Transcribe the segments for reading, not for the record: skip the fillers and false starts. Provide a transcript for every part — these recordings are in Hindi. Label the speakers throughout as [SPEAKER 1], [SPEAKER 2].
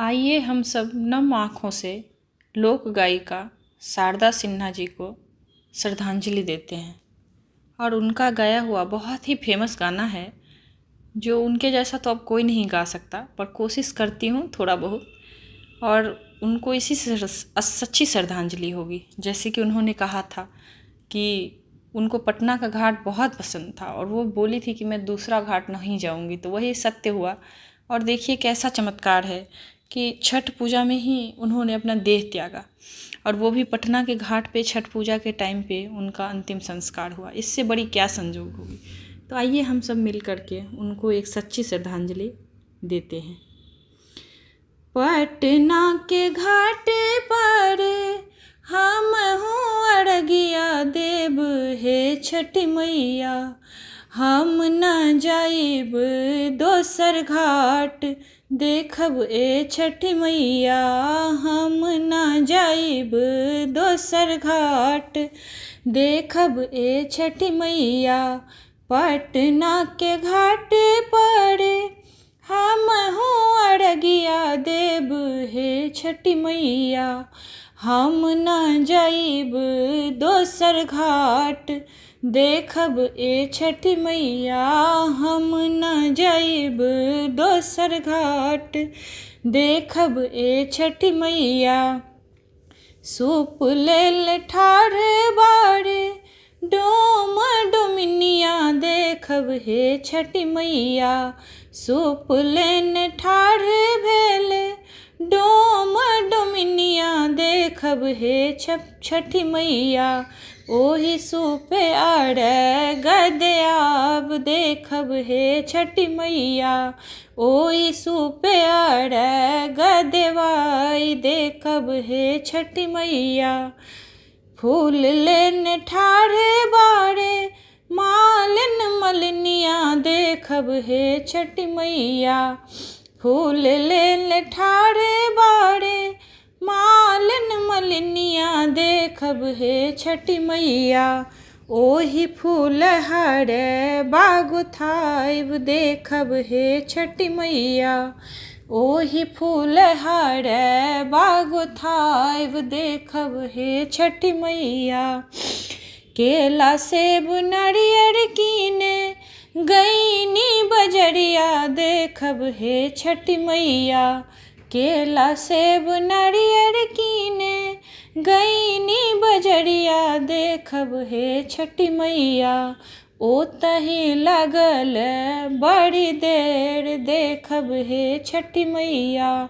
[SPEAKER 1] आइए हम सब नम आँखों से लोक गायिका शारदा सिन्हा जी को श्रद्धांजलि देते हैं। और उनका गाया हुआ बहुत ही फेमस गाना है, जो उनके जैसा तो अब कोई नहीं गा सकता, पर कोशिश करती हूँ थोड़ा बहुत। और उनको इसी से सच्ची श्रद्धांजलि होगी। जैसे कि उन्होंने कहा था कि उनको पटना का घाट बहुत पसंद था और वो बोली थी कि मैं दूसरा घाट नहीं जाऊंगी, तो वही सत्य हुआ। और देखिए कैसा चमत्कार है कि छठ पूजा में ही उन्होंने अपना देह त्यागा, और वो भी पटना के घाट पे छठ पूजा के टाइम पे उनका अंतिम संस्कार हुआ। इससे बड़ी क्या संजोग होगी। तो आइए हम सब मिल करके उनको एक सच्ची श्रद्धांजलि देते हैं। पटना के घाट पर हम हूँ अड़गिया देव हे छठी मैया, हम न जाइब दोसर घाट देखब ए छठी मैया, हम न जाइब दोसर घाट देखब ए छठी मैया। पटना के घाट पर हम हूँ अड़गिया देव हे छठी मैया, हम न जाइब दोसर घाट देखब ए छठी मैया, हम न जाइब दोसर घाट देखब ए छठी मैया। सूप लेल ठाढ़ बाड़े डोम डोमिनिया देखब हे छठी मैया, सूप लेन ठाढ़ भेल डोम डोमिनिया देखब हे छठी मैया। ओही सूपे आड़े गदयाब देखब हे छठी मैया, ओही सूपे आड़े गदवाई देखब हे छठी मैया। फूल लेन ठाढ़े बाड़े मालिन मलिनिया देखब हे छठी मैया, फूल लेन ठाढ़े बाड़े मालिन मलिनिया देखब हे छठी मैया। ओही फूल हारे बागुथाइब देखब हे छठी मैया, ओही फूल हारे बागुथाइब देखब हे छठी मैया। केला सेब नारियर कीने गईनी बजरिया देखब हे छठी मैया, केला सेब नारियर कीने गईनी बजरिया देखब हे छठी मैया। ओतही लगल बड़ी देर देखब हे छठी मैया,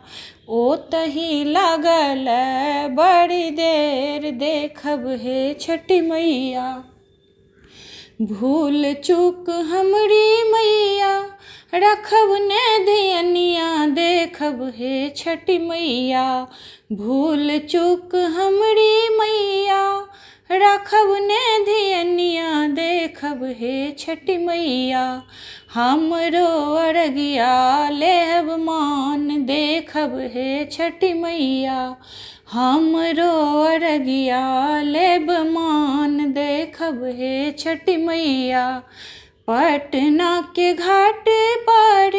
[SPEAKER 1] ओतही लगल बड़ी देर देखब हे छठी मैया। भूल चूक हमरी मैया रखब ने धियनिया देखब हे छठी मैया, भूल चूक हमरी मैया रखब ने धियनिया देखब हे छठी मैया। हमरो अरगिया लेहब मान देखब हे छठी मैया, हमरो अरगिया लेब मान देखब हे छठी मैया। पटना के घाट पर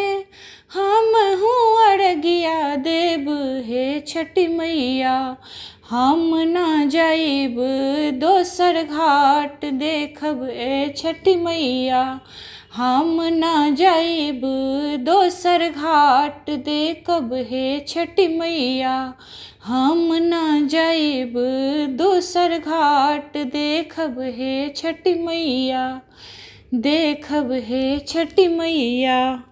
[SPEAKER 1] हम हूँ अरगिया देव हे छठी मैया, हम न जाइब दोसर घाट देखब ए छठी मैया, हम न जाइब दोसर घाट देखब हे छठी मैया, हम न जाइब दोसर घाट देखब हे छठी मैया, देखब हे छठी मैया।